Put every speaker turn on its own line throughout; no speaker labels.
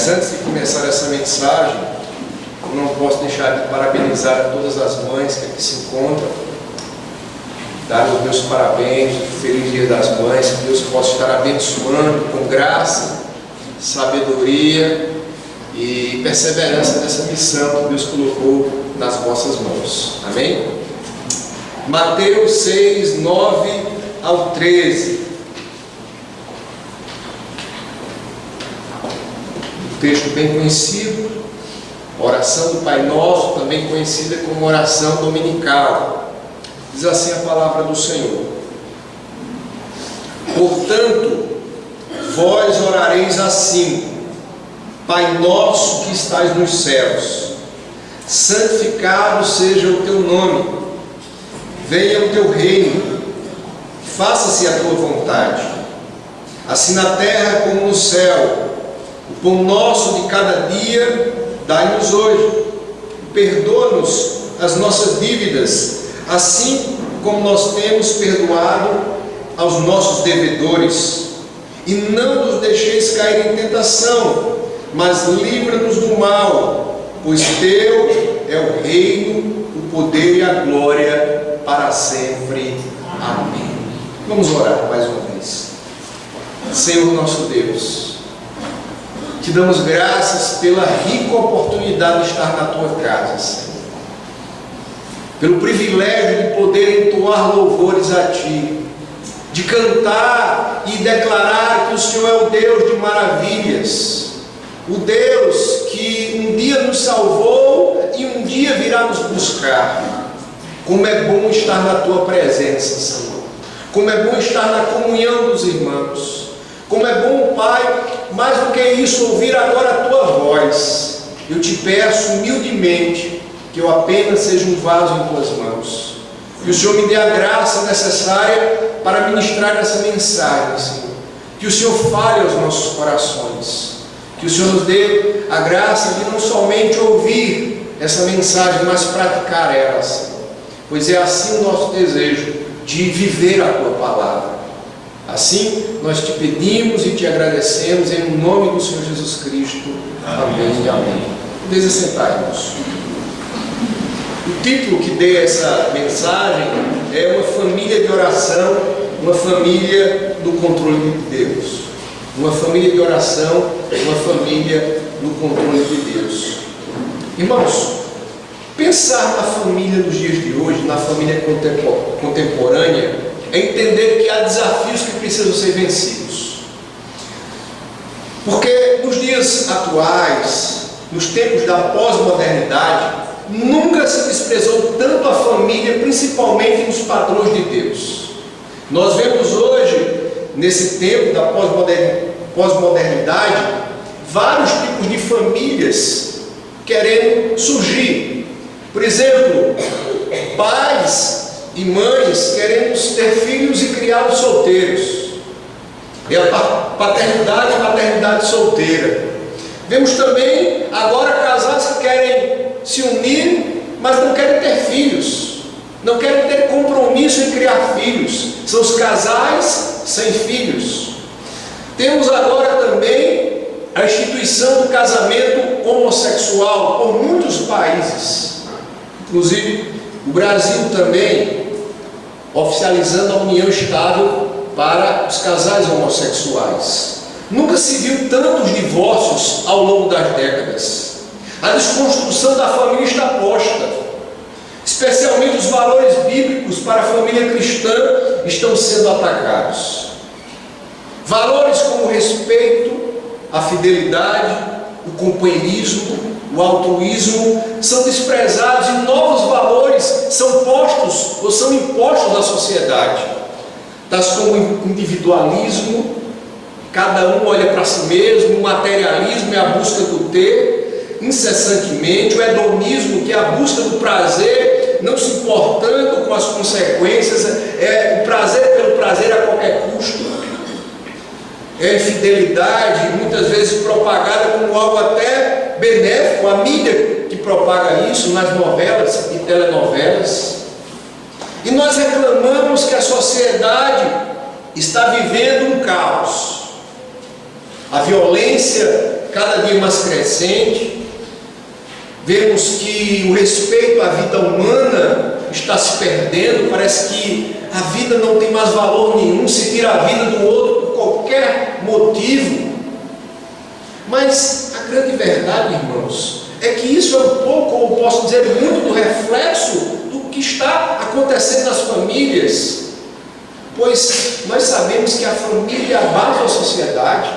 Mas antes de começar essa mensagem, eu não posso deixar de parabenizar todas as mães que aqui se encontram, dar os meus parabéns, feliz Dia das Mães, que Deus possa estar abençoando com graça, sabedoria e perseverança nessa missão que Deus colocou nas vossas mãos. Amém? Mateus 6, 9 ao 13. Um texto bem conhecido, a oração do Pai Nosso, também conhecida como oração dominical. Diz assim a palavra do Senhor: portanto, vós orareis assim: Pai nosso que estais nos céus, santificado seja o teu nome, venha o teu reino, faça-se a tua vontade, assim na terra como no céu. O pão nosso de cada dia dai-nos hoje, perdoa-nos as nossas dívidas, assim como nós temos perdoado aos nossos devedores, e não nos deixeis cair em tentação, mas livra-nos do mal, pois teu é o reino, o poder e a glória para sempre. Amém. Vamos orar mais uma vez. Senhor nosso Deus, te damos graças pela rica oportunidade de estar na tua casa, Senhor, pelo privilégio de poder entoar louvores a ti, de cantar e declarar que o Senhor é o Deus de maravilhas, o Deus que um dia nos salvou e um dia virá nos buscar. Como é bom estar na tua presença, Senhor, como é bom estar na comunhão dos irmãos, como é bom, Pai, mais do que isso, ouvir agora a tua voz. Eu te peço humildemente que eu apenas seja um vaso em tuas mãos, que o Senhor me dê a graça necessária para ministrar essa mensagem, Senhor, que o Senhor fale aos nossos corações, que o Senhor nos dê a graça de não somente ouvir essa mensagem, mas praticar ela, Senhor, pois é assim o nosso desejo de viver a tua palavra. Assim nós te pedimos e te agradecemos em nome do Senhor Jesus Cristo. Amém e amém. Podeis assentar, irmãos. O título que dei a essa mensagem é uma família de oração, uma família do controle de Deus. Uma família de oração, uma família do controle de Deus. Irmãos, pensar na família dos dias de hoje, na família contemporânea, é entender que há desafios que precisam ser vencidos. Porque nos dias atuais, nos tempos da pós-modernidade, nunca se desprezou tanto a família, principalmente nos padrões de Deus. Nós vemos hoje, nesse tempo da pós-modernidade, vários tipos de famílias querendo surgir. Por exemplo, pais e mães querendo ter filhos e criá-los solteiros. É a paternidade e maternidade solteira. Vemos também agora casais que querem se unir, mas não querem ter filhos, não querem ter compromisso em criar filhos. São os casais sem filhos. Temos agora também a instituição do casamento homossexual por muitos países, inclusive o Brasil também, oficializando a união estável para os casais homossexuais. Nunca se viu tantos divórcios ao longo das décadas. A desconstrução da família está posta. Especialmente os valores bíblicos para a família cristã estão sendo atacados. Valores como o respeito, a fidelidade, o companheirismo, o altruísmo são desprezados e novos valores são postos ou são impostos à sociedade, tais como o individualismo, cada um olha para si mesmo, o materialismo é a busca do ter incessantemente, o hedonismo, que é a busca do prazer, não se importando com as consequências, é o prazer pelo prazer a qualquer custo, é a infidelidade, muitas vezes propagada como algo até benéfico, a mídia que propaga isso nas novelas e telenovelas. E nós reclamamos que a sociedade está vivendo um caos. A violência cada dia mais crescente. Vemos que o respeito à vida humana está se perdendo. Parece que a vida não tem mais valor nenhum, se tira a vida do outro por qualquer motivo. Mas a grande verdade, irmãos, é que isso é um pouco, ou posso dizer muito, do reflexo do que está acontecendo nas famílias. Pois nós sabemos que a família é a base da sociedade.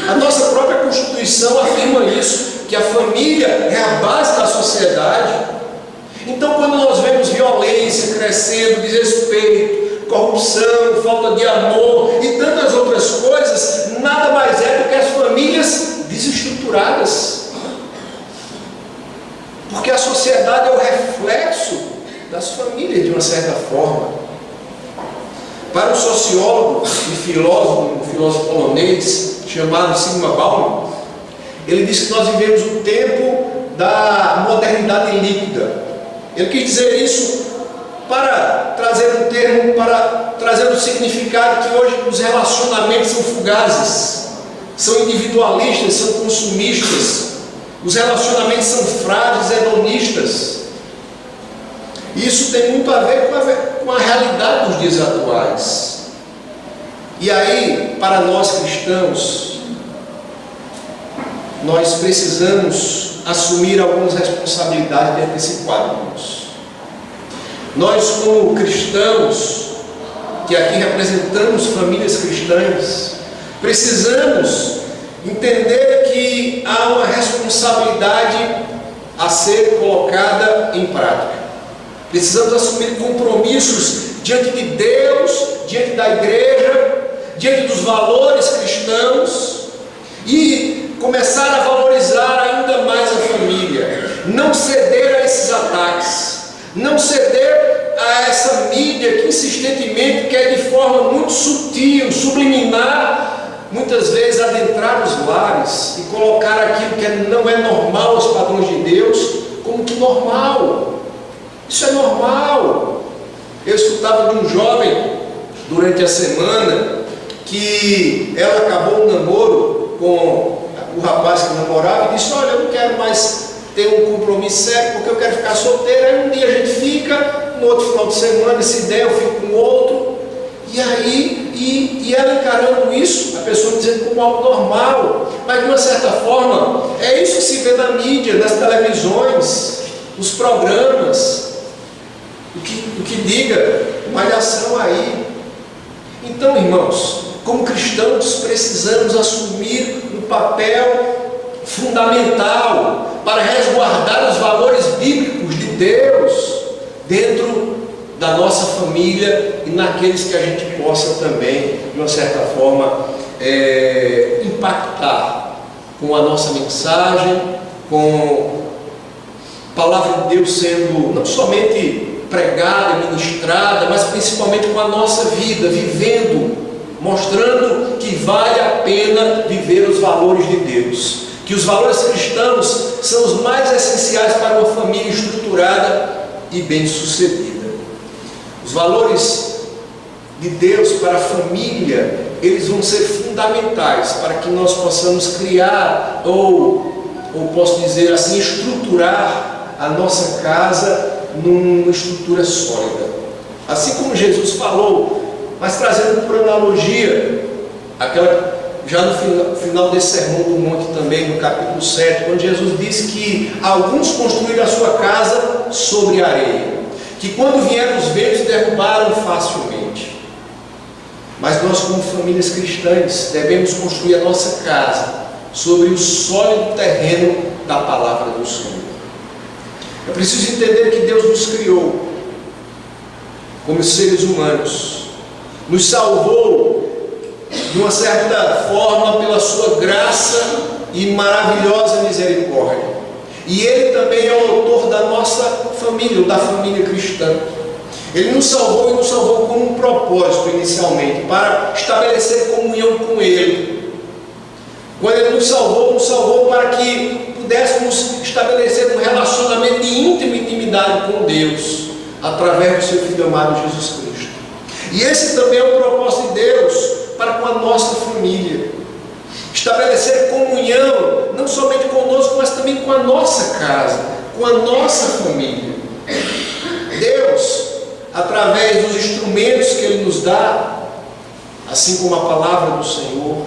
A nossa própria Constituição afirma isso, que a família é a base da sociedade. Então, quando nós vemos violência crescendo, desrespeito, corrupção, falta de amor e tantas outras coisas, nada mais é do que as famílias desestruturadas. Porque a sociedade é o reflexo das famílias, de uma certa forma. Para um sociólogo e filósofo, um filósofo polonês chamado Sigmund Bauman, ele diz que nós vivemos o tempo da modernidade líquida. Ele quis dizer isso para trazer um termo, para trazer um significado que hoje os relacionamentos são fugazes, são individualistas, são consumistas, os relacionamentos são frágeis, hedonistas. Isso tem muito a ver com a realidade dos dias atuais. E aí, para nós cristãos, nós precisamos assumir algumas responsabilidades dentro desse quadro. Nós, como cristãos, que aqui representamos famílias cristãs, precisamos entender que há uma responsabilidade a ser colocada em prática. Precisamos assumir compromissos diante de Deus, diante da igreja, diante dos valores cristãos e começar a valorizar ainda mais a família. Não ceder a esses ataques, não ceder a essa mídia que insistentemente quer de forma muito sutil, subliminar, muitas vezes adentrar os lares e colocar aquilo que não é normal aos padrões de Deus como que normal. Isso é normal. Eu escutava de um jovem durante a semana que ela acabou um namoro com o rapaz que namorava e disse: olha, eu não quero mais ter um compromisso sério porque eu quero ficar solteira. Aí um dia a gente fica, no outro final de semana, se der eu fico com outro. E aí, e ela encarando isso, a pessoa dizendo como algo normal. Mas de uma certa forma, é isso que se vê na mídia, nas televisões, nos programas. O que diga, malhação aí. Então, irmãos, como cristãos, precisamos assumir um papel fundamental para resguardar os valores bíblicos de Deus dentro da nossa família e naqueles que a gente possa também, de uma certa forma, impactar com a nossa mensagem, com a palavra de Deus sendo não somente pregada, ministrada, mas principalmente com a nossa vida, vivendo, mostrando que vale a pena viver os valores de Deus, que os valores cristãos são os mais essenciais para uma família estruturada e bem-sucedida. Os valores de Deus para a família, eles vão ser fundamentais para que nós possamos criar, ou posso dizer assim, estruturar a nossa casa numa estrutura sólida. Assim como Jesus falou, mas trazendo por analogia, já no final desse sermão do monte também, no capítulo 7, quando Jesus disse que alguns construíram a sua casa sobre areia, que quando vieram os ventos derrubaram facilmente. Mas nós, como famílias cristãs, devemos construir a nossa casa sobre o sólido terreno da palavra do Senhor. É preciso entender que Deus nos criou como seres humanos, nos salvou de uma certa forma pela sua graça e maravilhosa misericórdia. E Ele também é o autor da nossa família, ou da família cristã. Ele nos salvou e nos salvou com um propósito inicialmente, para estabelecer comunhão com Ele. Quando Ele nos salvou para que pudéssemos estabelecer um relacionamento de íntima intimidade com Deus, através do seu Filho amado Jesus Cristo. E esse também é o propósito de Deus para com a nossa família. estabelecer comunhão, não somente conosco, mas também com a nossa casa, com a nossa família. Deus, através dos instrumentos que Ele nos dá, assim como a palavra do Senhor,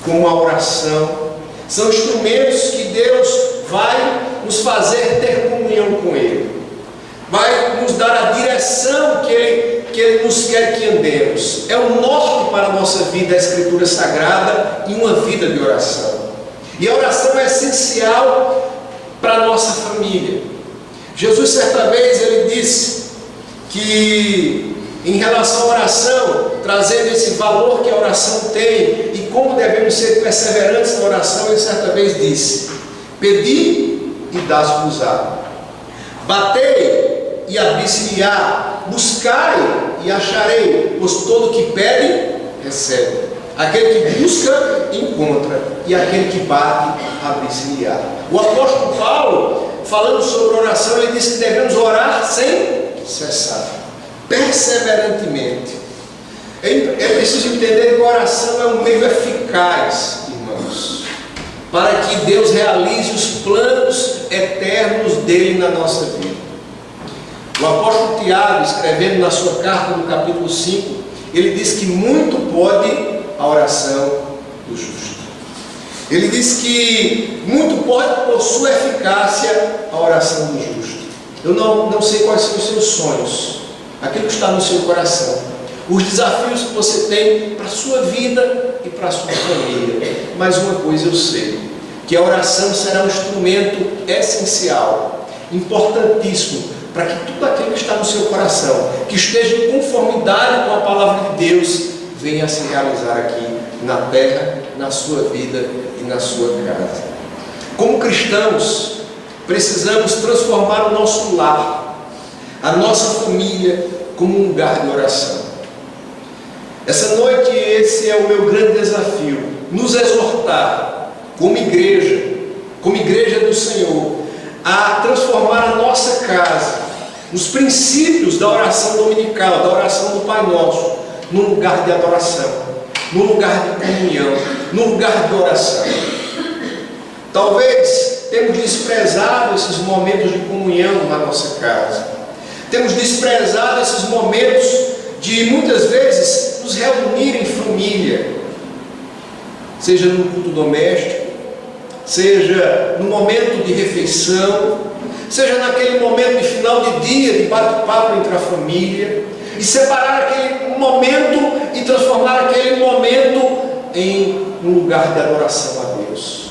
como a oração, são instrumentos que Deus vai nos fazer ter comunhão com Ele, vai nos dar a direção que Ele nos quer que andemos. É o norte para a nossa vida, a Escritura Sagrada, e uma vida de oração. E a oração é essencial para a nossa família. Jesus, certa vez, Ele disse que, em relação à oração, trazendo esse valor que a oração tem e como devemos ser perseverantes na oração, Ele certa vez disse: pedi e dás-vos-á, batei e abrir-se-lhe-á, buscai e acharei, pois todo que pede, recebe. Aquele que busca, encontra, e aquele que bate, abrir-se-lhe-á. O apóstolo Paulo, falando sobre oração, ele disse que devemos orar sem cessar, perseverantemente. É preciso entender que a oração é um meio eficaz, irmãos, para que Deus realize os planos eternos dele na nossa vida. O apóstolo Tiago, escrevendo na sua carta, no capítulo 5, ele diz que muito pode a oração do justo. Ele diz que muito pode por sua eficácia a oração do justo. Eu não sei quais são os seus sonhos, aquilo que está no seu coração, os desafios que você tem para a sua vida e para a sua família. Mas uma coisa eu sei, que a oração será um instrumento essencial, importantíssimo, para que tudo aquilo que está no seu coração, que esteja em conformidade com a palavra de Deus, venha a se realizar aqui na terra, na sua vida e na sua casa. Como cristãos, precisamos transformar o nosso lar, a nossa família, como um lugar de oração. Essa noite, esse é o meu grande desafio: nos exortar, como igreja do Senhor, a transformar a nossa casa, nos princípios da oração dominical, da oração do Pai Nosso, num lugar de adoração, num lugar de comunhão, num lugar de oração. Talvez temos desprezado esses momentos de comunhão na nossa casa, temos desprezado esses momentos de muitas vezes nos reunir em família, seja no culto doméstico, seja no momento de refeição, seja naquele momento de final de dia, de bate-papo entre a família, e separar aquele momento e transformar aquele momento em um lugar de adoração a Deus,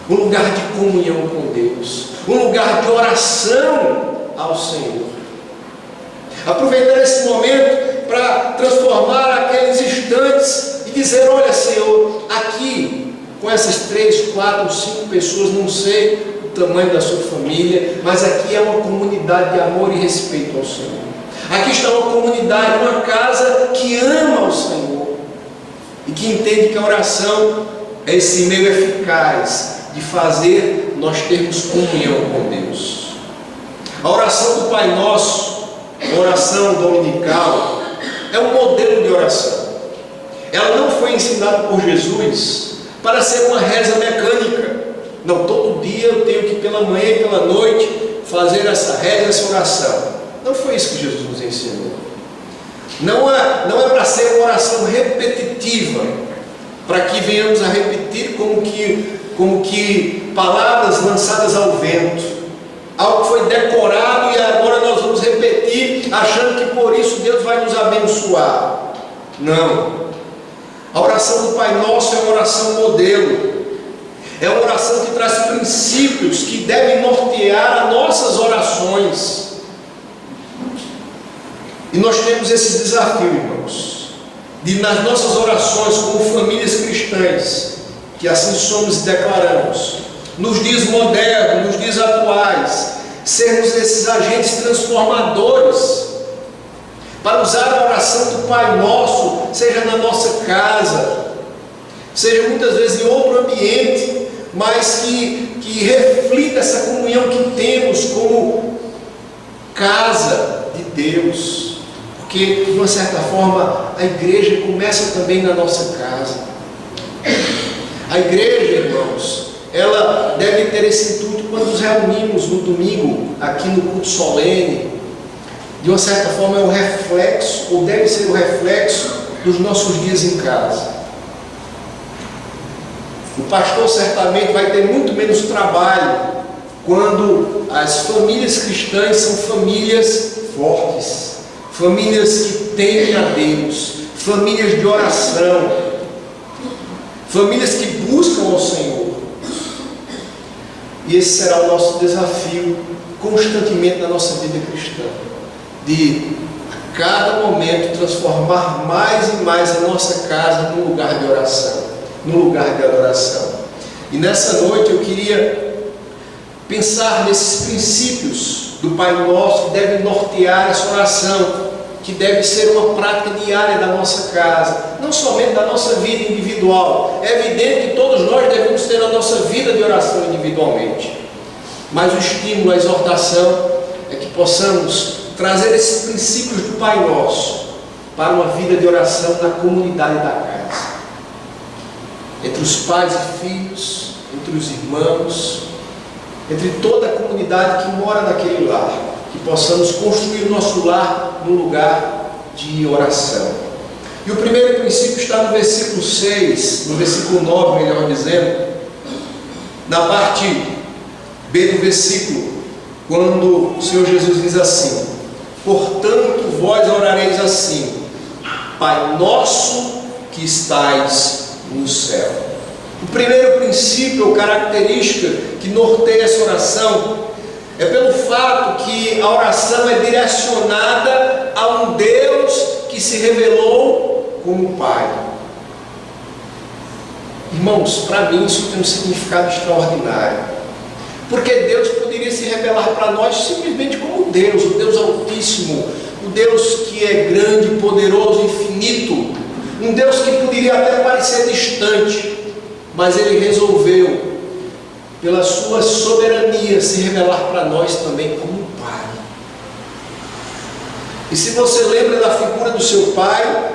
um lugar de comunhão com Deus, um lugar de oração ao Senhor. Aproveitar esse momento para transformar aqueles instantes e dizer: olha, Senhor, aqui com essas 3, 4, 5 pessoas, não sei o tamanho da sua família, mas aqui é uma comunidade de amor e respeito ao Senhor. Aqui está uma comunidade, uma casa que ama o Senhor e que entende que a oração é esse meio eficaz de fazer nós termos comunhão com Deus. A oração do Pai Nosso, a oração dominical, é um modelo de oração. Ela não foi ensinada por Jesus para ser uma reza mecânica. Não, todo dia eu tenho que pela manhã e pela noite fazer essa reza, essa oração. Não foi isso que Jesus nos ensinou. Não é para ser uma oração repetitiva, para que venhamos a repetir como que palavras lançadas ao vento, algo que foi decorado e agora nós vamos repetir, achando que por isso Deus vai nos abençoar. Não. A oração do Pai Nosso é uma oração modelo. É uma oração que traz princípios que devem nortear as nossas orações. E nós temos esse desafio, irmãos, de nas nossas orações como famílias cristãs, que assim somos e declaramos, nos dias modernos, nos dias atuais, sermos esses agentes transformadores, para usar a oração do Pai Nosso, seja na nossa casa, seja muitas vezes em outro ambiente, mas que reflita essa comunhão que temos como casa de Deus. Porque, de uma certa forma, a igreja começa também na nossa casa. A igreja, irmãos, ela deve ter esse intuito quando nos reunimos no domingo, aqui no culto solene. De uma certa forma é um reflexo, ou deve ser o reflexo dos nossos dias em casa. O pastor certamente vai ter muito menos trabalho quando as famílias cristãs são famílias fortes, famílias que temem a Deus, famílias de oração, famílias que buscam ao Senhor. E esse será o nosso desafio constantemente na nossa vida cristã, de a cada momento transformar mais e mais a nossa casa num lugar de oração, num lugar de adoração. E nessa noite eu queria pensar nesses princípios do Pai Nosso que devem nortear essa oração, que deve ser uma prática diária da nossa casa, não somente da nossa vida individual. É evidente que todos nós devemos ter a nossa vida de oração individualmente, mas o estímulo, a exortação é que possamos trazer esses princípios do Pai Nosso para uma vida de oração na comunidade da casa, entre os pais e filhos, entre os irmãos, entre toda a comunidade que mora naquele lar, que possamos construir o nosso lar num lugar de oração. E o primeiro princípio está no versículo 6, no versículo 9, melhor dizendo, na parte B do versículo, quando o Senhor Jesus diz assim: portanto vós orareis assim: Pai nosso que estais no céu. O primeiro princípio ou característica que norteia essa oração é pelo fato que a oração é direcionada a um Deus que se revelou como Pai. Irmãos, para mim isso tem um significado extraordinário, porque Deus poderia se revelar para nós simplesmente como Deus, o Deus Altíssimo, o Deus que é grande, poderoso, infinito, um Deus que poderia até parecer distante, mas Ele resolveu, pela sua soberania, se revelar para nós também como Pai. E se você lembra da figura do seu pai,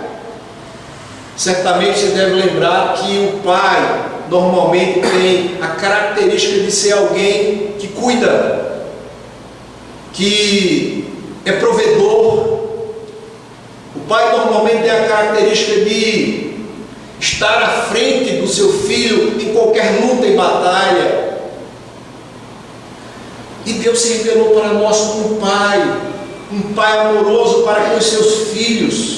certamente você deve lembrar que o pai normalmente tem a característica de ser alguém que cuida, que é provedor. O pai normalmente tem a característica de estar à frente do seu filho em qualquer luta e batalha. E Deus se revelou para nós como um pai amoroso para com os seus filhos.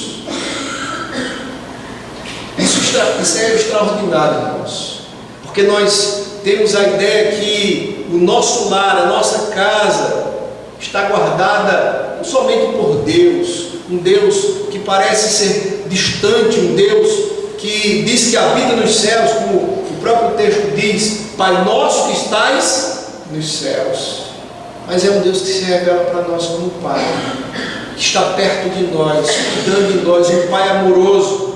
Isso é extraordinário, irmãos, porque nós temos a ideia que o nosso lar, a nossa casa, está guardada não somente por Deus, um Deus que parece ser distante, um Deus que diz que habita nos céus, como o próprio texto diz: Pai nosso que estais nos céus. Mas é um Deus que se revela para nós como Pai, que está perto de nós, cuidando de nós, um Pai amoroso.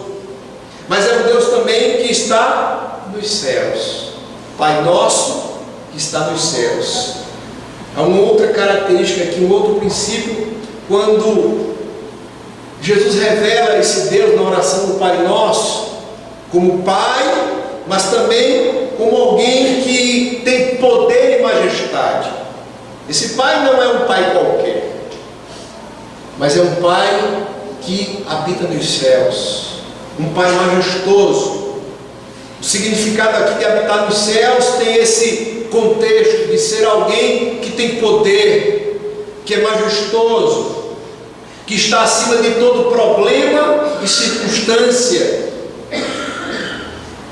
Mas é um Deus também que está nos céus. Pai nosso que está nos céus. Há uma outra característica aqui, um outro princípio, quando Jesus revela esse Deus na oração do Pai Nosso, como Pai, mas também como alguém que tem poder e majestade. Esse Pai não é um Pai qualquer, mas é um Pai que habita nos céus, um Pai majestoso. O significado aqui de habitar nos céus tem esse contexto de ser alguém que tem poder, que é majestoso, que está acima de todo problema e circunstância.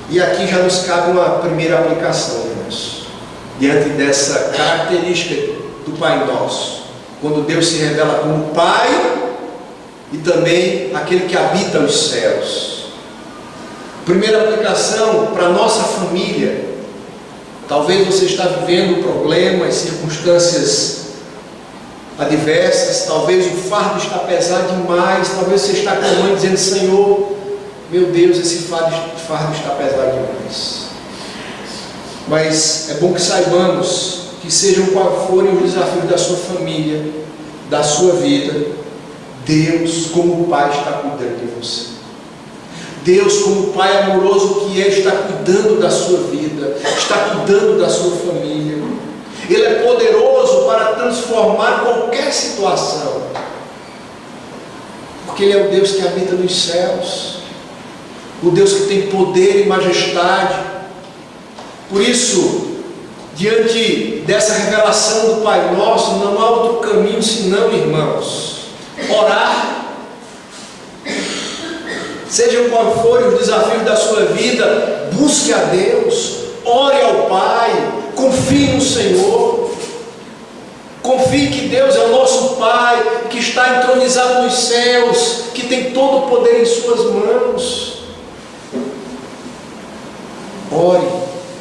E aqui já nos cabe uma primeira aplicação, irmãos, diante dessa característica do Pai Nosso, quando Deus se revela como Pai e também aquele que habita os céus. Primeira aplicação para a nossa família. Talvez você está vivendo problemas, circunstâncias adversas, talvez o fardo está pesado demais, talvez você está clamando dizendo: Senhor, meu Deus, esse fardo está pesado demais. Mas é bom que saibamos que sejam quais forem os desafios da sua família, da sua vida, Deus como Pai está cuidando de você. Deus, como Pai amoroso que é, está cuidando da sua vida, está cuidando da sua família. Ele é poderoso para transformar qualquer situação, porque Ele é o Deus que habita nos céus, o Deus que tem poder e majestade. Por isso, diante dessa revelação do Pai Nosso, não há outro caminho senão, irmãos, orar. Seja qual for os desafios da sua vida, busque a Deus, ore ao Pai, confie no Senhor, confie que Deus é o nosso Pai, que está entronizado nos céus, que tem todo o poder em suas mãos. Ore,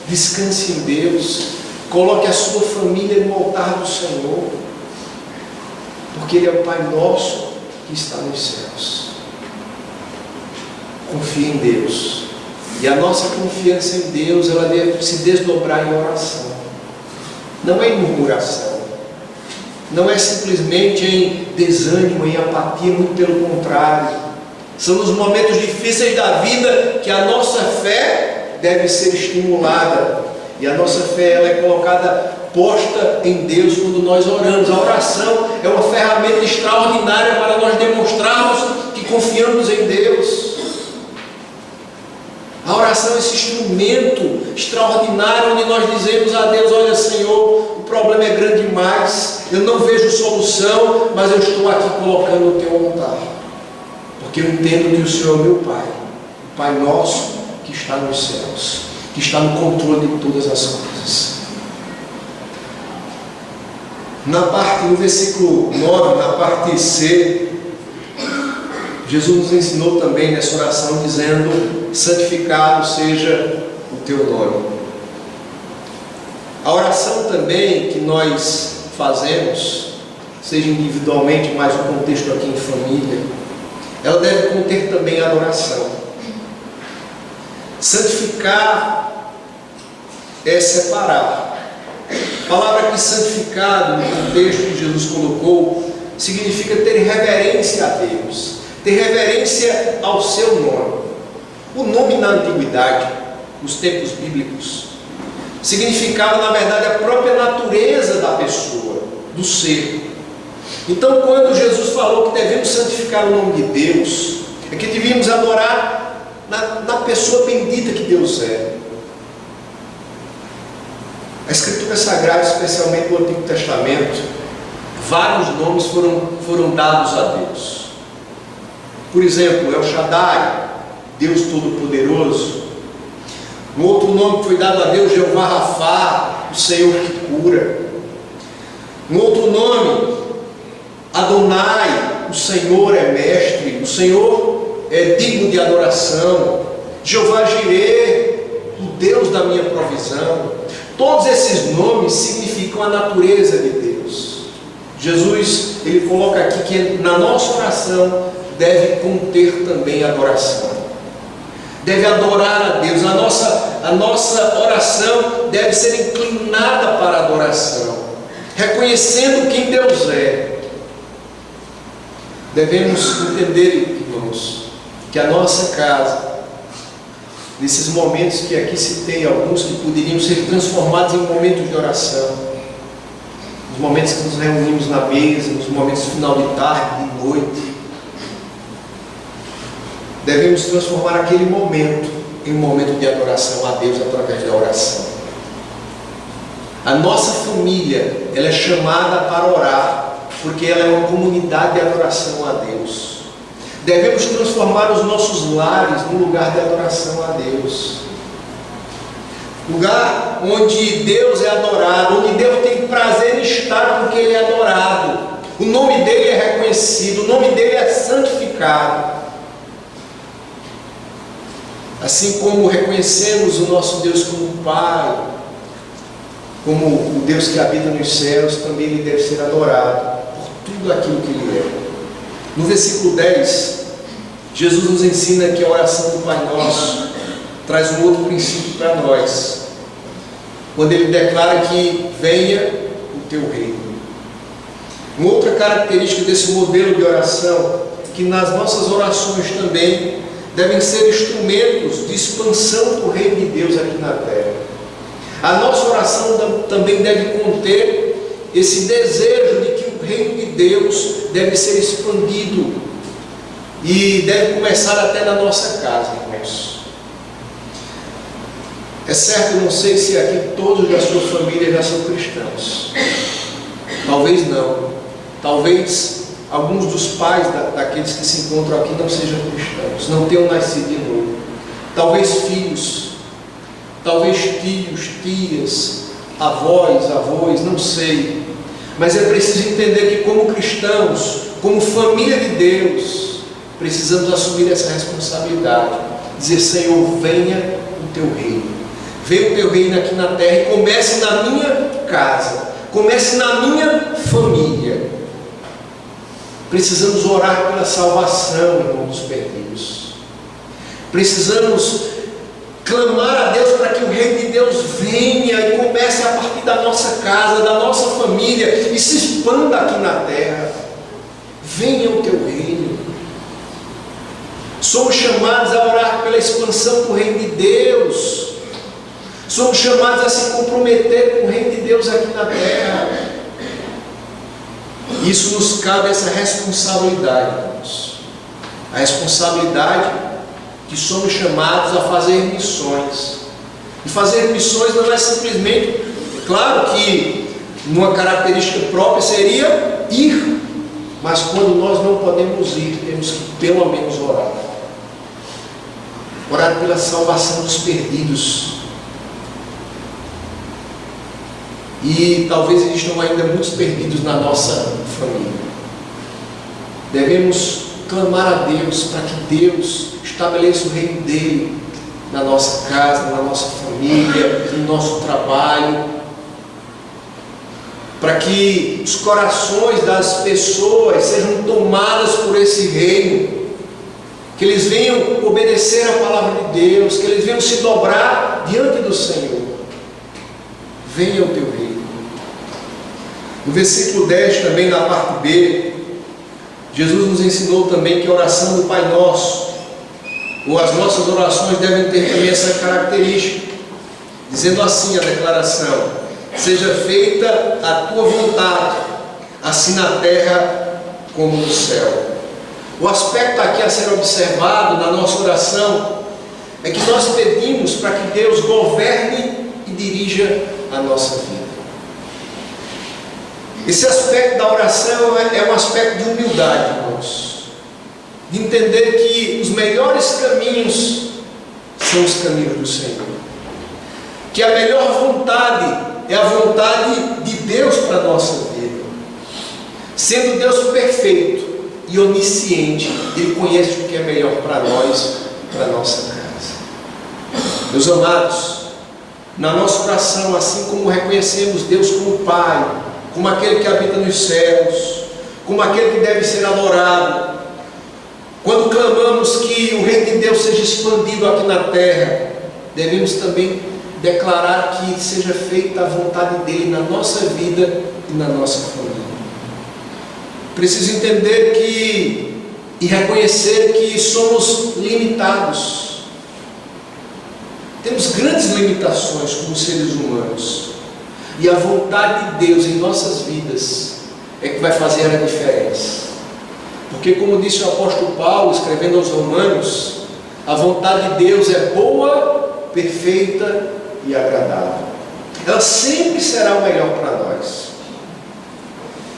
descanse em Deus, coloque a sua família no altar do Senhor, porque Ele é o Pai nosso que está nos céus. Confie em Deus, e a nossa confiança em Deus, ela deve se desdobrar em oração, não é em murmuração, não é simplesmente em desânimo, em apatia, muito pelo contrário. São nos momentos difíceis da vida que a nossa fé deve ser estimulada, e a nossa fé ela é colocada, posta em Deus quando nós oramos. A oração é uma ferramenta extraordinária para nós demonstrarmos que confiamos em Deus. A oração é esse instrumento extraordinário onde nós dizemos a Deus: olha, Senhor, o problema é grande demais, eu não vejo solução, mas eu estou aqui colocando o teu altar, porque eu entendo que o Senhor é meu Pai, o Pai nosso que está nos céus, que está no controle de todas as coisas. No versículo 9, na parte C, Jesus nos ensinou também nessa oração, dizendo: santificado seja o teu nome. A oração também que nós fazemos, seja individualmente, mas o contexto aqui em família, ela deve conter também a adoração. Santificar é separar. A palavra aqui santificado, no contexto que Jesus colocou, significa ter reverência a Deus, ter reverência ao seu nome. O nome na antiguidade, nos tempos bíblicos, significava na verdade a própria natureza da pessoa, do ser. Então, quando Jesus falou que devemos santificar o nome de Deus, é que devíamos adorar na pessoa bendita que Deus é. A Escritura Sagrada, especialmente no Antigo Testamento, vários nomes foram dados a Deus. Por exemplo, El Shaddai, Deus Todo-Poderoso. Um outro nome que foi dado a Deus, Jeová Rafá, o Senhor que cura. Um outro nome, Adonai, o Senhor é mestre, o Senhor é digno de adoração. Jeová Jireh, o Deus da minha provisão. Todos esses nomes significam a natureza de Deus. Jesus, ele coloca aqui que na nossa oração deve conter também adoração. Deve adorar a Deus. A nossa oração deve ser inclinada para a adoração, reconhecendo quem Deus é. Devemos entender, irmãos, que a nossa casa, nesses momentos que aqui citei, alguns que poderiam ser transformados em momentos de oração, nos momentos que nos reunimos na mesa, nos momentos de final de tarde, de noite, devemos transformar aquele momento em um momento de adoração a Deus através da oração. A nossa família, ela é chamada para orar, porque ela é uma comunidade de adoração a Deus. Devemos transformar os nossos lares num lugar de adoração a Deus, lugar onde Deus é adorado, onde Deus tem prazer em estar porque Ele é adorado, o nome dEle é reconhecido, o nome dEle é santificado. Assim como reconhecemos o nosso Deus como Pai, como o Deus que habita nos céus, também Ele deve ser adorado por tudo aquilo que Ele é. No versículo 10, Jesus nos ensina que a oração do Pai Nosso traz um outro princípio para nós, quando Ele declara que venha o teu reino. Uma outra característica desse modelo de oração é que nas nossas orações também devem ser instrumentos de expansão do reino de Deus aqui na terra. A nossa oração também deve conter esse desejo de que o reino de Deus deve ser expandido e deve começar até na nossa casa, irmãos. É certo, eu não sei se aqui todos da sua família já são cristãos. Talvez não. Talvez alguns dos pais daqueles que se encontram aqui não sejam cristãos, não tenham nascido de novo. Talvez filhos, talvez tios, tias, avós, não sei. Mas é preciso entender que como cristãos, como família de Deus, precisamos assumir essa responsabilidade. Dizer: Senhor, venha o teu reino. Venha o teu reino aqui na terra e comece na minha casa, comece na minha família. Precisamos orar pela salvação, irmão, dos perdidos. Precisamos clamar a Deus para que o reino de Deus venha e comece a partir da nossa casa, da nossa família e se expanda aqui na terra. Venha o teu reino. Somos chamados a orar pela expansão do reino de Deus. Somos chamados a se comprometer com o reino de Deus aqui na terra. Isso nos cabe, essa responsabilidade, irmãos. A responsabilidade que somos chamados a fazer missões. E fazer missões não é simplesmente, claro que uma característica própria seria ir, mas quando nós não podemos ir, temos que pelo menos orar. Orar pela salvação dos perdidos. E talvez existam ainda muitos perdidos na nossa família. Devemos clamar a Deus para que Deus estabeleça o reino dele na nossa casa, na nossa família, no nosso trabalho, para que os corações das pessoas sejam tomados por esse reino, que eles venham obedecer a palavra de Deus, que eles venham se dobrar diante do Senhor. Venha o teu reino. No versículo 10, também na parte B, Jesus nos ensinou também que a oração do Pai Nosso, ou as nossas orações, devem ter também essa característica, dizendo assim a declaração: seja feita a tua vontade, assim na terra como no céu. O aspecto aqui a ser observado na nossa oração é que nós pedimos para que Deus governe e dirija a nossa vida. Esse aspecto da oração é um aspecto de humildade, irmãos, de entender que os melhores caminhos são os caminhos do Senhor, que a melhor vontade é a vontade de Deus para a nossa vida. Sendo Deus perfeito e onisciente, Ele conhece o que é melhor para nós, para a nossa casa. Meus amados, na nossa oração, assim como reconhecemos Deus como Pai, como aquele que habita nos céus, como aquele que deve ser adorado, quando clamamos que o reino de Deus seja expandido aqui na terra, devemos também declarar que seja feita a vontade dele na nossa vida e na nossa família. Preciso entender e reconhecer que somos limitados. Temos grandes limitações como seres humanos. E a vontade de Deus em nossas vidas é que vai fazer a diferença. Porque, como disse o apóstolo Paulo, escrevendo aos Romanos, a vontade de Deus é boa, perfeita e agradável. Ela sempre será o melhor para nós.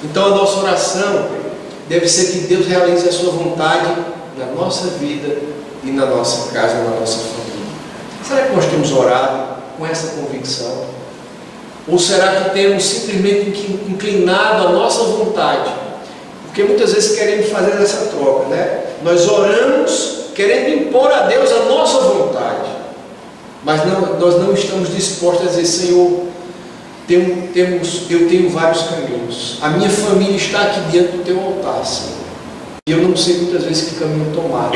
Então a nossa oração deve ser que Deus realize a sua vontade na nossa vida e na nossa casa, na nossa família. Será que nós temos orado com essa convicção? Ou será que temos simplesmente inclinado a nossa vontade? Porque muitas vezes queremos fazer essa troca, né? Nós oramos querendo impor a Deus a nossa vontade, mas nós não estamos dispostos a dizer: Senhor, eu tenho vários caminhos, a minha família está aqui diante do teu altar, Senhor, e eu não sei muitas vezes que caminho tomar,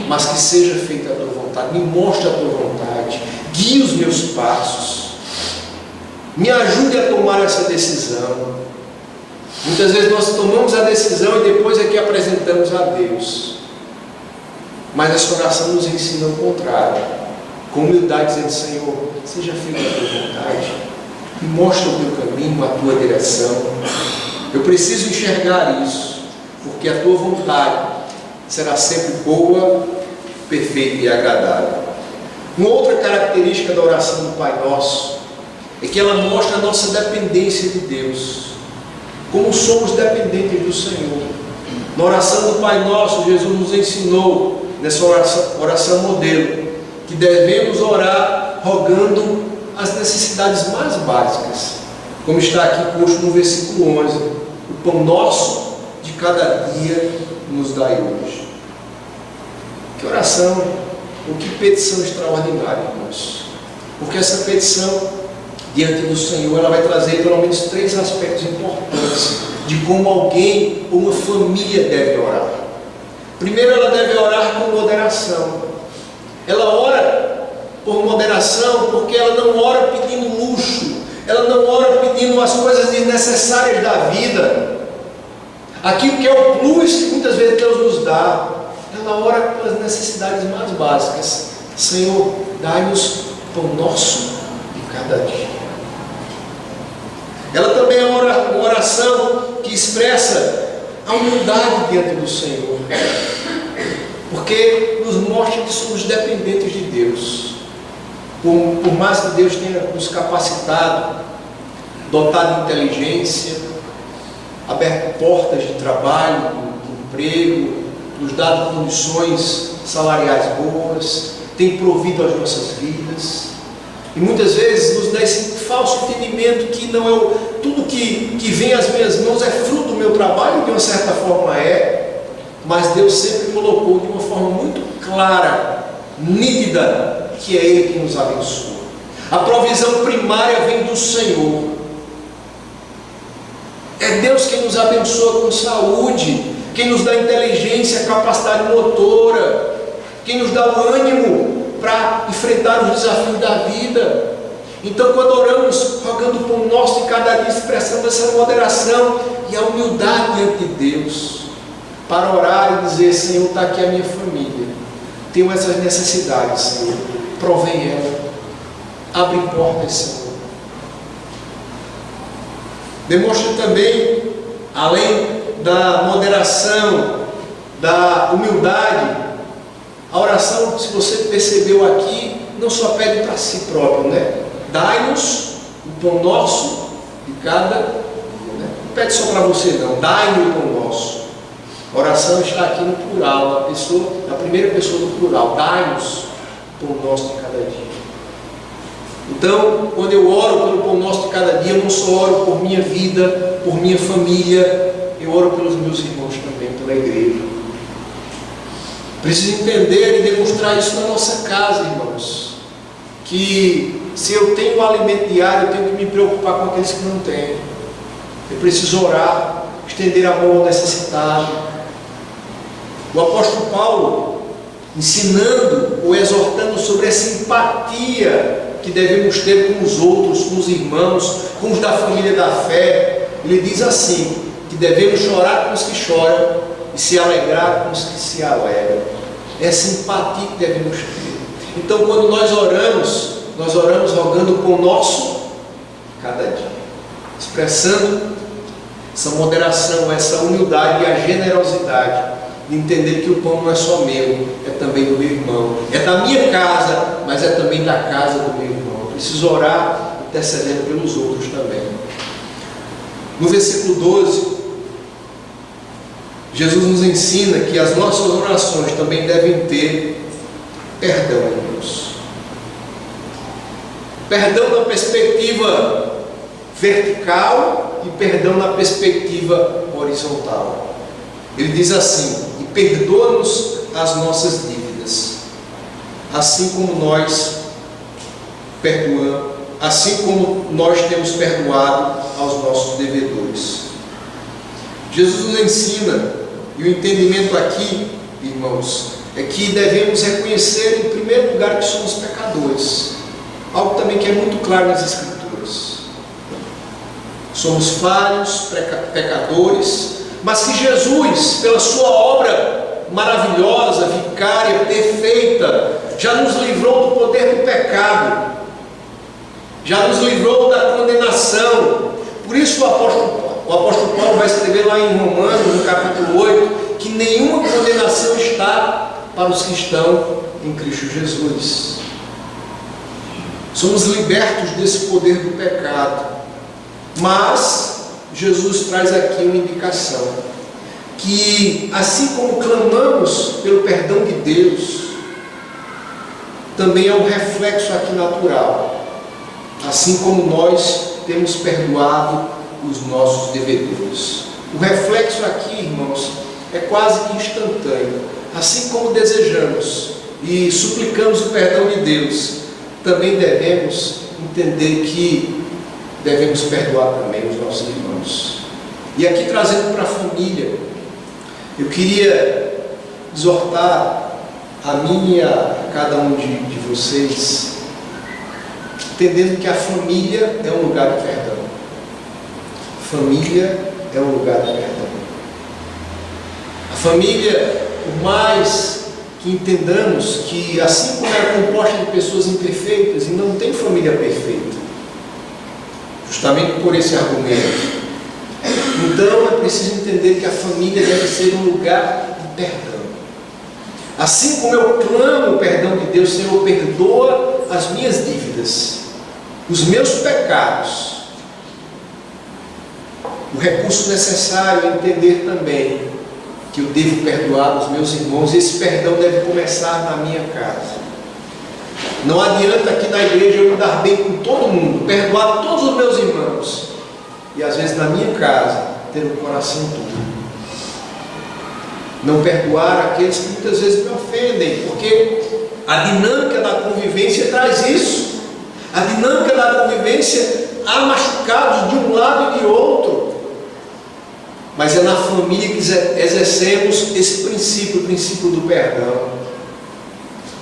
mas que seja feita a tua vontade. Me mostre a tua vontade, guie os meus passos, me ajude a tomar essa decisão. Muitas vezes nós tomamos a decisão e depois é que apresentamos a Deus. Mas essa oração nos ensina o contrário, com humildade, dizendo: Senhor, seja feita a tua vontade, me mostra o teu caminho, a tua direção. Eu preciso enxergar isso, porque a tua vontade será sempre boa, perfeita e agradável. Uma outra característica da oração do Pai Nosso é que ela mostra a nossa dependência de Deus, como somos dependentes do Senhor. Na oração do Pai Nosso, Jesus nos ensinou, nessa oração modelo, que devemos orar rogando as necessidades mais básicas, como está aqui posto no versículo 11: o pão nosso de cada dia nos dai hoje. Que oração, ou que petição extraordinária, irmãos, porque essa petição diante do Senhor, ela vai trazer pelo menos 3 aspectos importantes de como alguém ou uma família deve orar. Primeiro, ela deve orar com moderação. Ela ora por moderação porque ela não ora pedindo luxo, ela não ora pedindo as coisas desnecessárias da vida, aquilo que é o plus que muitas vezes Deus nos dá. Ela ora pelas necessidades mais básicas. Senhor, dai-nos o pão nosso de cada dia. Ela também é uma oração que expressa a humildade diante do Senhor, porque nos mostra que somos dependentes de Deus. Por mais que Deus tenha nos capacitado, dotado de inteligência, aberto portas de trabalho, de emprego, nos dado condições salariais boas, tem provido as nossas vidas, e muitas vezes nos dá esse falso entendimento que não é tudo que vem às minhas mãos é fruto do meu trabalho, de uma certa forma é, mas Deus sempre colocou de uma forma muito clara, nítida, que é Ele que nos abençoa. A provisão primária vem do Senhor. É Deus quem nos abençoa com saúde, quem nos dá inteligência, capacidade motora, quem nos dá o ânimo para enfrentar os desafios da vida. Então, quando oramos, rogando o pão nosso de cada dia, expressando essa moderação e a humildade diante de Deus, para orar e dizer: Senhor, está aqui a minha família, tenho essas necessidades, Senhor, provém ela, abre portas, Senhor. Demonstra também, além da moderação, da humildade, a oração, se você percebeu aqui, não só pede para si próprio, né? Dai-nos o pão nosso de cada dia, né? Não pede só para você, não. Dai-nos o pão nosso. A oração está aqui no plural, na primeira pessoa do plural. Dai-nos o pão nosso de cada dia. Então, quando eu oro pelo pão nosso de cada dia, eu não só oro por minha vida, por minha família, eu oro pelos meus irmãos também, pela igreja. Preciso entender e demonstrar isso na nossa casa, irmãos, que se eu tenho o alimento diário, eu tenho que me preocupar com aqueles que não têm. Eu preciso orar, estender a mão ao necessitado. O apóstolo Paulo, ensinando ou exortando sobre essa empatia que devemos ter com os outros, com os irmãos, com os da família da fé, ele diz assim, que devemos chorar com os que choram e se alegrar com os que se alegram. Essa empatia que devemos ter. Então, quando nós oramos rogando o pão nosso cada dia, expressando essa moderação, essa humildade e a generosidade de entender que o pão não é só meu, é também do meu irmão, é da minha casa, mas é também da casa do meu irmão. Eu preciso orar intercedendo pelos outros também. No versículo 12, Jesus nos ensina que as nossas orações também devem ter perdão em Deus. Perdão na perspectiva vertical e perdão na perspectiva horizontal. Ele diz assim: e perdoa-nos as nossas dívidas, assim como nós temos perdoado aos nossos devedores. Jesus nos ensina, e o entendimento aqui, irmãos, é que devemos reconhecer em primeiro lugar que somos pecadores, algo também que é muito claro nas Escrituras. Somos falhos, pecadores, mas que Jesus, pela sua obra maravilhosa, vicária, vicária, perfeita, já nos livrou do poder do pecado, já nos livrou da condenação. Por isso o apóstolo Paulo vai escrever lá em Romanos, no capítulo 8, que nenhuma condenação está para os que estão em Cristo Jesus. Somos libertos desse poder do pecado. Mas Jesus traz aqui uma indicação, que assim como clamamos pelo perdão de Deus, também é um reflexo aqui natural. Assim como nós temos perdoado os nossos devedores. O reflexo aqui, irmãos, é quase que instantâneo. Assim como desejamos e suplicamos o perdão de Deus, também devemos entender que devemos perdoar também os nossos irmãos. E aqui trazendo para a família, eu queria exortar a mim e a cada um de vocês, entendendo que a família é um lugar de perdão. Família é um lugar de perdão. A família, por mais que entendamos que assim como é composta de pessoas imperfeitas, e não tem família perfeita, justamente por esse argumento, então é preciso entender que a família deve ser um lugar de perdão. Assim como eu clamo o perdão de Deus, Senhor, perdoa as minhas dívidas, os meus pecados. O recurso necessário é entender também que eu devo perdoar os meus irmãos, e esse perdão deve começar na minha casa. Não adianta aqui na igreja eu me dar bem com todo mundo, perdoar todos os meus irmãos, e às vezes na minha casa ter um coração duro. Não perdoar aqueles que muitas vezes me ofendem, porque a dinâmica da convivência traz isso. A dinâmica da convivência, há machucados de um lado e de outro, mas é na família que exercemos esse princípio, o princípio do perdão.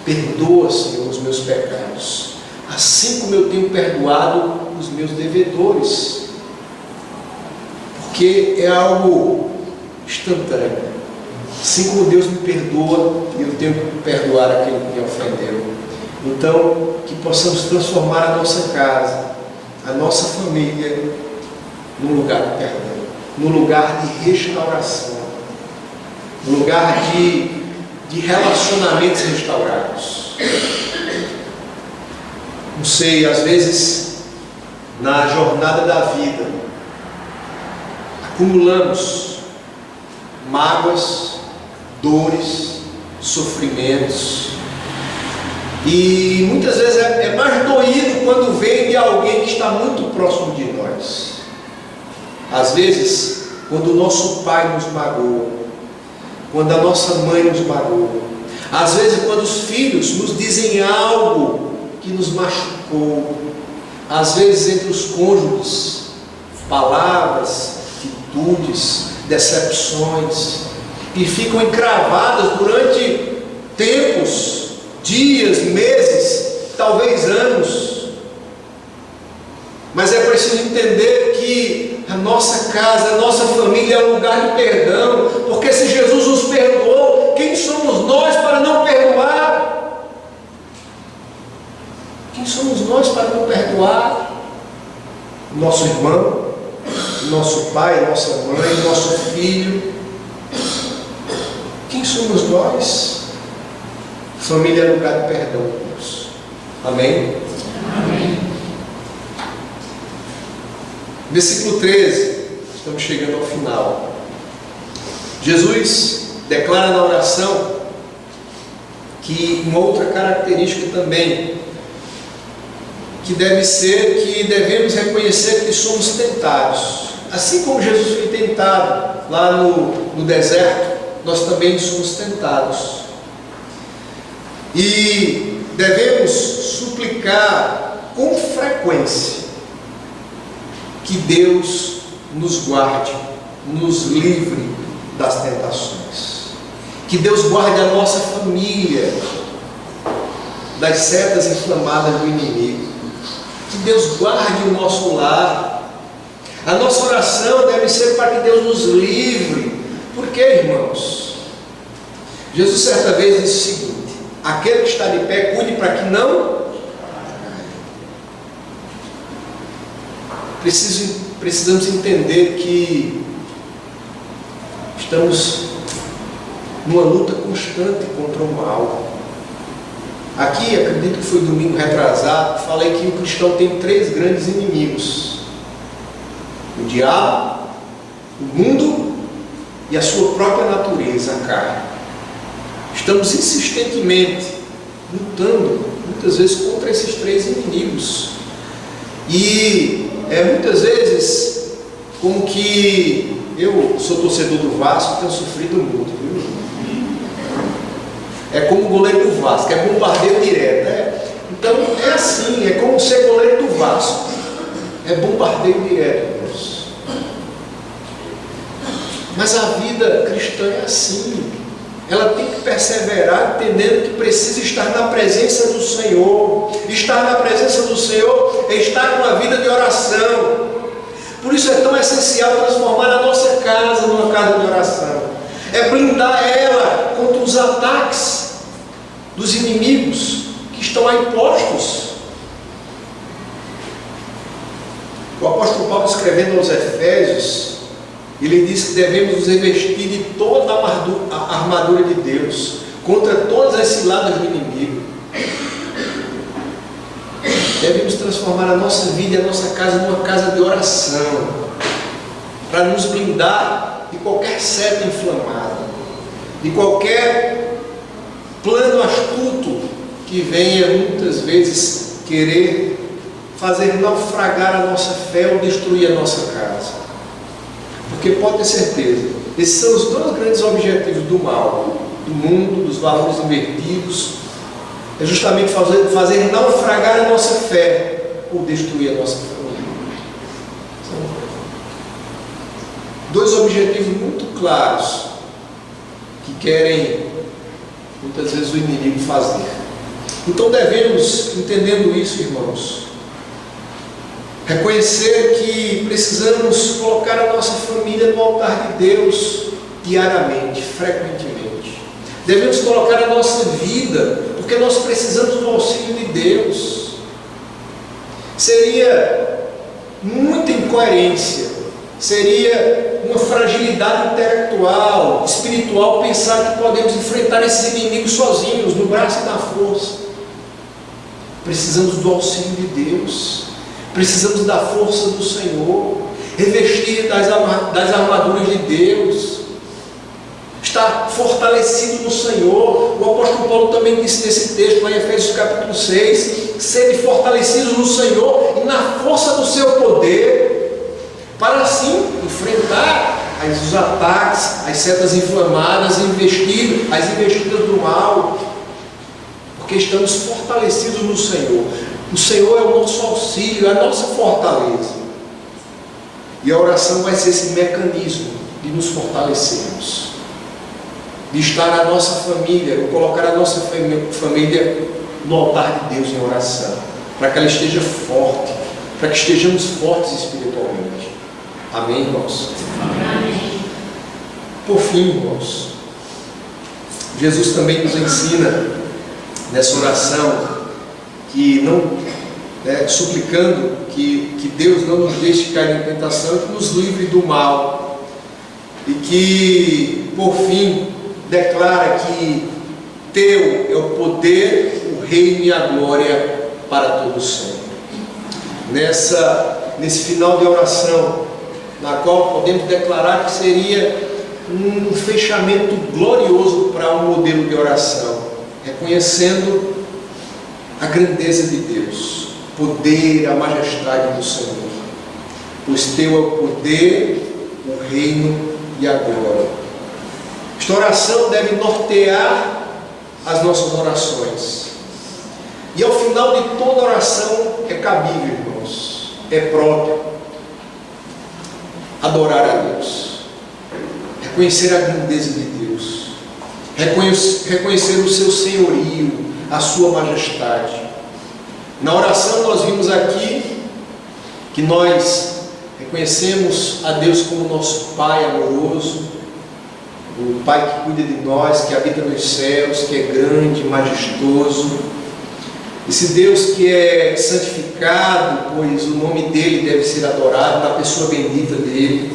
Perdoa, Senhor, os meus pecados, assim como eu tenho perdoado os meus devedores, porque é algo instantâneo. Assim como Deus me perdoa, eu tenho que perdoar aquele que me ofendeu. Então, que possamos transformar a nossa casa, a nossa família, num lugar de perdão, num lugar de restauração, num lugar de relacionamentos restaurados. Não sei, às vezes, na jornada da vida, acumulamos mágoas, dores, sofrimentos, e muitas vezes é mais doído quando vem de alguém que está muito próximo de nós. Às vezes, quando o nosso pai nos magoa, quando a nossa mãe nos magoa, às vezes quando os filhos nos dizem algo que nos machucou, às vezes entre os cônjuges, palavras, atitudes, decepções, que ficam encravadas durante tempos, dias, meses, talvez anos. Mas é preciso entender que a nossa casa, a nossa família é um lugar de perdão, porque se Jesus nos perdoou, quem somos nós para não perdoar? Quem somos nós para não perdoar? Nosso irmão, nosso pai, nossa mãe, nosso filho. Quem somos nós? Família é lugar de perdão, Deus. Amém? Amém. Versículo 13, estamos chegando ao final. Jesus declara na oração que uma outra característica também, que deve ser que devemos reconhecer que somos tentados. Assim como Jesus foi tentado lá no deserto, nós também somos tentados. E devemos suplicar com frequência que Deus nos guarde, nos livre das tentações. Que Deus guarde a nossa família das setas inflamadas do inimigo. Que Deus guarde o nosso lar. A nossa oração deve ser para que Deus nos livre. Por quê, irmãos? Jesus certa vez disse o seguinte: aquele que está de pé, cuide para que não precisamos entender que estamos numa luta constante contra o mal. Aqui, acredito que foi domingo retrasado, falei que o cristão tem 3 grandes inimigos: o diabo, o mundo e a sua própria natureza, a carne. Estamos insistentemente lutando, muitas vezes, contra esses 3 inimigos. E muitas vezes, como que eu sou torcedor do Vasco, tenho sofrido muito, viu? É como o goleiro do Vasco, é bombardeio direto, né? Então é assim, é como ser goleiro do Vasco, é bombardeio direto, irmãos. Mas a vida cristã é assim, ela tem que perseverar, entendendo que precisa estar na presença do Senhor. Estar na presença do Senhor é estar numa vida de oração. Por isso é tão essencial transformar a nossa casa numa casa de oração. É blindar ela contra os ataques dos inimigos que estão aí postos. O apóstolo Paulo, escrevendo aos Efésios, ele diz que devemos nos revestir de toda a armadura de Deus contra todas as ciladas do inimigo. Devemos transformar a nossa vida e a nossa casa numa casa de oração, para nos blindar de qualquer seta inflamada, de qualquer plano astuto que venha muitas vezes querer fazer naufragar a nossa fé ou destruir a nossa casa. Porque pode ter certeza, esses são os 2 grandes objetivos do mal, do mundo, dos valores invertidos. É justamente fazer naufragar a nossa fé ou destruir a nossa família. São 2 objetivos muito claros que querem muitas vezes o inimigo fazer. Então devemos, entendendo isso, irmãos, reconhecer que precisamos colocar a nossa família no altar de Deus diariamente, frequentemente. Devemos colocar a nossa vida, porque nós precisamos do auxílio de Deus. Seria muita incoerência, seria uma fragilidade intelectual, espiritual, pensar que podemos enfrentar esses inimigos sozinhos, no braço e na força. Precisamos do auxílio de Deus, precisamos da força do Senhor, revestir das armaduras de Deus, estar fortalecido no Senhor. O apóstolo Paulo também disse nesse texto, lá em Efésios capítulo 6, sede fortalecidos no Senhor e na força do seu poder, para assim enfrentar os ataques, as setas inflamadas, as investidas do mal, porque estamos fortalecidos no Senhor. O Senhor é o nosso auxílio, é a nossa fortaleza. E a oração vai ser esse mecanismo de nos fortalecermos, de estar a nossa família, colocar a nossa família no altar de Deus em oração, para que ela esteja forte, para que estejamos fortes espiritualmente. Amém, irmãos? Amém. Por fim, irmãos, Jesus também nos ensina nessa oração que suplicando que Deus não nos deixe cair em tentação, que nos livre do mal, e que por fim declara que teu é o poder, o reino e a glória para todo sempre. Nesse final de oração, na qual podemos declarar que seria um fechamento glorioso para um modelo de oração, reconhecendo a grandeza de Deus, o poder, a majestade do Senhor, pois teu é o poder, o reino e a glória. Esta oração deve nortear as nossas orações, e ao final de toda oração é cabível, irmãos, é próprio adorar a Deus, reconhecer a grandeza de Deus, reconhecer o seu senhorio, a sua majestade. Na oração nós vimos aqui que nós reconhecemos a Deus como nosso Pai amoroso, o Pai que cuida de nós, que habita nos céus, que é grande, majestoso. Esse Deus que é santificado, pois o nome dele deve ser adorado, na pessoa bendita dele.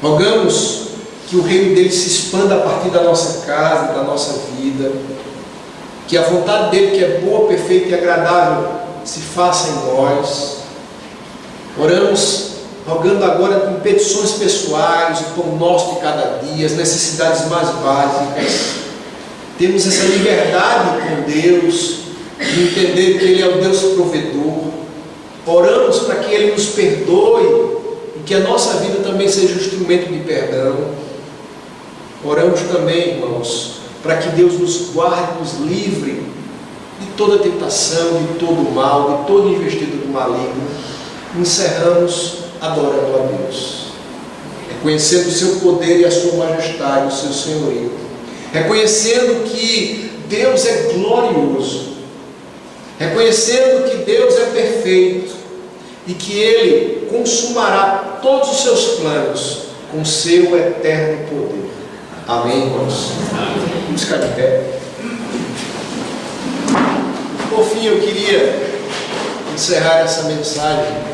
Rogamos que o reino dele se expanda a partir da nossa casa, da nossa vida, que a vontade dele, que é boa, perfeita e agradável, se faça em nós. Oramos, rogando agora com petições pessoais, o pão nosso de cada dia, as necessidades mais básicas. Temos essa liberdade com Deus, de entender que Ele é o Deus provedor. Oramos para que Ele nos perdoe e que a nossa vida também seja um instrumento de perdão. Oramos também, irmãos, para que Deus nos guarde, nos livre de toda tentação, de todo mal, de toda investida do maligno. Encerramos adorando a Deus, reconhecendo o seu poder e a sua majestade, o seu senhorio, reconhecendo que Deus é glorioso, reconhecendo que Deus é perfeito e que Ele consumará todos os seus planos com seu eterno poder. Amém, irmãos? Vamos ficar de pé. Por fim, eu queria encerrar essa mensagem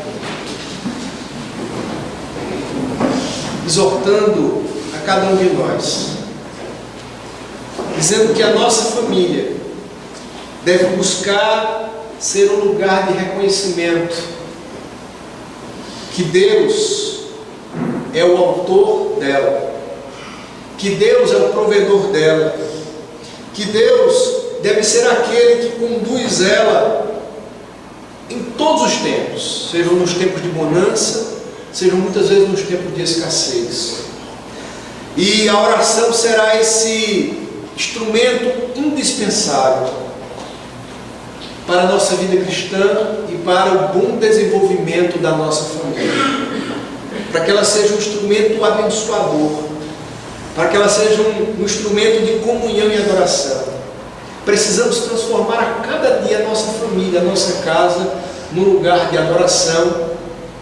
exortando a cada um de nós, dizendo que a nossa família deve buscar ser um lugar de reconhecimento que Deus é o autor dela, que Deus é o provedor dela, que Deus deve ser aquele que conduz ela em todos os tempos, sejam nos tempos de bonança, sejam muitas vezes nos tempos de escassez. E a oração será esse instrumento indispensável para a nossa vida cristã e para o bom desenvolvimento da nossa família, para que ela seja um instrumento abençoador, para que ela seja um instrumento de comunhão e adoração. Precisamos transformar a cada dia a nossa família, a nossa casa, num lugar de adoração,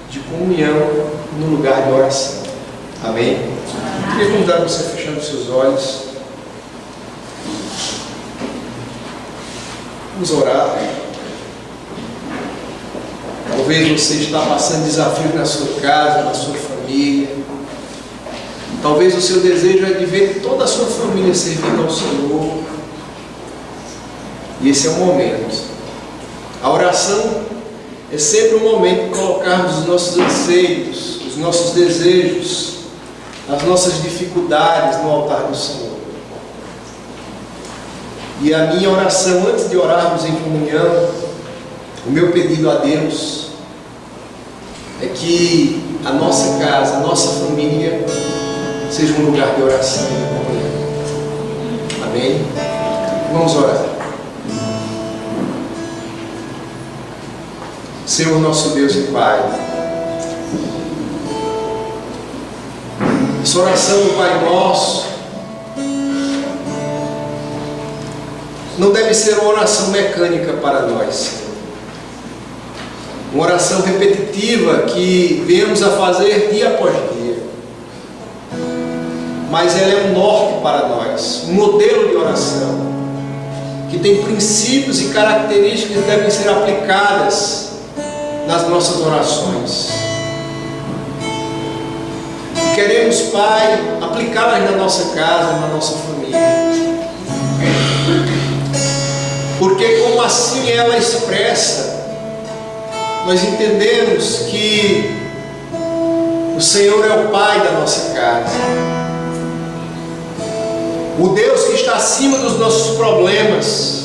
de comunhão, num lugar de oração. Amém? Queria convidar você fechando os seus olhos. Vamos orar. Talvez você está passando desafios na sua casa, na sua família. Talvez o seu desejo é de ver toda a sua família servindo ao Senhor. E esse é o momento. A oração é sempre um momento de colocarmos os nossos anseios, os nossos desejos, as nossas dificuldades no altar do Senhor. E a minha oração, antes de orarmos em comunhão, o meu pedido a Deus é que a nossa casa, a nossa família seja um lugar de oração e de comunhão. Amém? Vamos orar. Senhor nosso Deus e Pai, essa oração do Pai Nosso não deve ser uma oração mecânica para nós, Senhor. Uma oração repetitiva que viemos a fazer dia após dia, mas ela é um norte para nós, um modelo de oração que tem princípios e características que devem ser aplicadas nas nossas orações. Queremos, Pai, aplicá-las na nossa casa, na nossa família, porque como assim ela expressa, nós entendemos que o Senhor é o Pai da nossa casa, o Deus que está acima dos nossos problemas,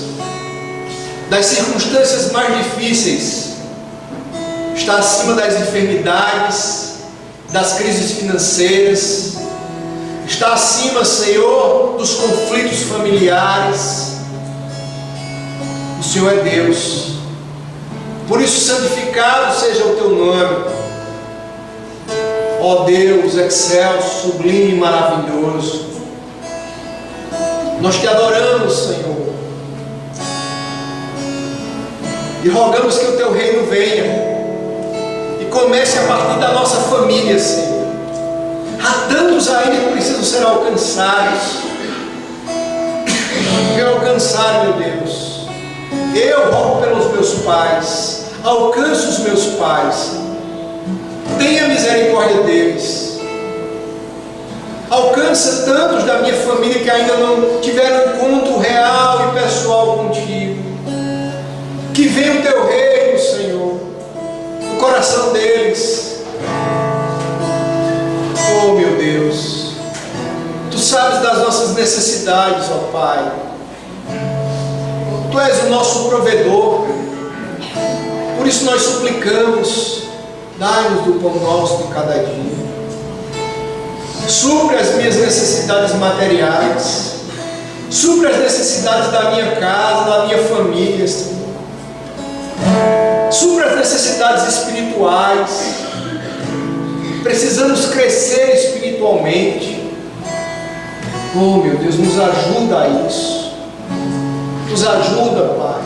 das circunstâncias mais difíceis, está acima das enfermidades, das crises financeiras, está acima, Senhor, dos conflitos familiares. O Senhor é Deus. Por isso, santificado seja o teu nome, ó Deus excelso, sublime e maravilhoso. Nós te adoramos, Senhor, e rogamos que o teu reino venha e comece a partir da nossa família, Senhor, Há tantos ainda que precisam ser alcançados. Me alcançar, meu Deus. Eu rogo pelos meus pais. Alcance os meus pais. Tenha misericórdia deles. Alcança tantos da minha família que ainda não tiveram encontro real e pessoal contigo. Que venha o teu reino, Senhor, no coração deles. Oh, meu Deus, tu sabes das nossas necessidades, ó Pai. Tu és o nosso provedor. Por isso nós suplicamos, dai-nos do pão nosso de cada dia. Supre as minhas necessidades materiais. Supre as necessidades da minha casa, da minha família, Senhor. Supre as necessidades espirituais. Precisamos crescer espiritualmente. Oh, meu Deus, nos ajuda a isso. Nos ajuda, Pai.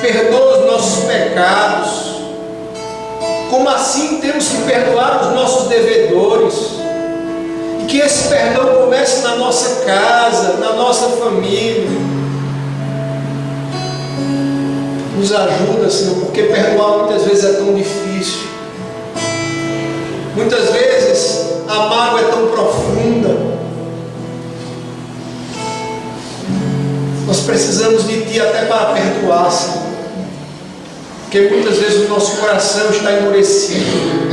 Perdoa os nossos pecados. Como assim temos que perdoar os nossos devedores? E que esse perdão comece na nossa casa, na nossa família. Nos ajuda, Senhor, porque perdoar muitas vezes é tão difícil. Muitas vezes a mágoa é tão profunda. Nós precisamos de Ti até para perdoar, Senhor. Porque muitas vezes o nosso coração está endurecido.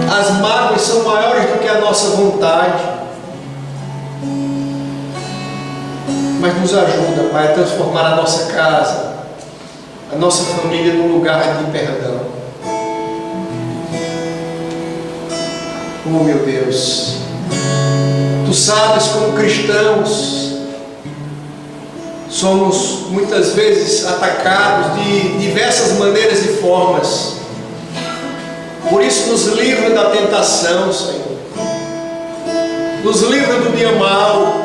As mágoas são maiores do que a nossa vontade. Mas nos ajuda, Pai, a transformar a nossa casa, a nossa família num lugar de perdão. Oh, meu Deus, Tu sabes, como cristãos, somos muitas vezes atacados de diversas maneiras e formas. Por isso nos livra da tentação, Senhor. Nos livra do dia mau,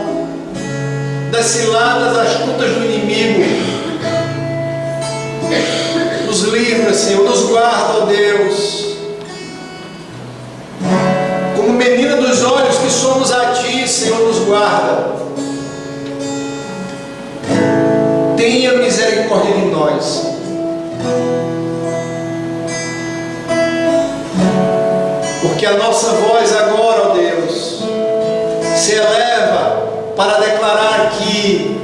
das ciladas astutas do inimigo. Nos livra, Senhor, nos guarda, ó Deus. Como menina dos olhos que somos a Ti, Senhor, nos guarda. Tenha misericórdia de nós. Porque a nossa voz agora, ó Deus, se eleva para declarar que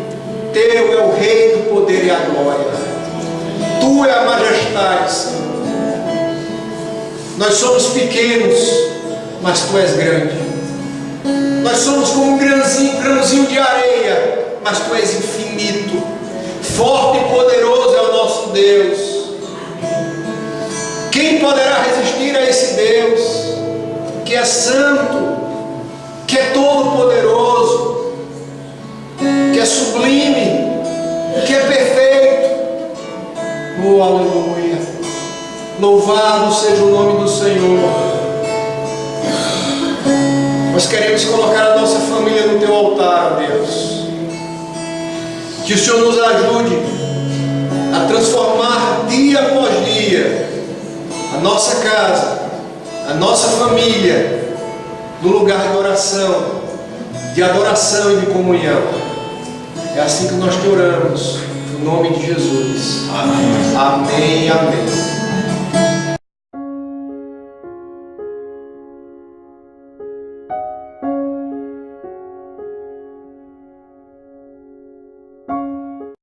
Teu é o reino, o poder e a glória. Tu é a majestade, Senhor. Nós somos pequenos, mas Tu és grande. Nós somos como um grãozinho de areia, mas Tu és infinito. Forte e poderoso é o nosso Deus. Quem poderá resistir a esse Deus que é santo, que é todo poderoso, que é sublime, que é perfeito? Oh, aleluia! Louvado seja o nome do Senhor. Nós queremos colocar a nossa família no Teu altar, Deus. Que o Senhor nos ajude a transformar dia após dia a nossa casa, a nossa família, no lugar de oração, de adoração e de comunhão. É assim que nós te oramos, no nome de Jesus. Amém. Amém. Amém.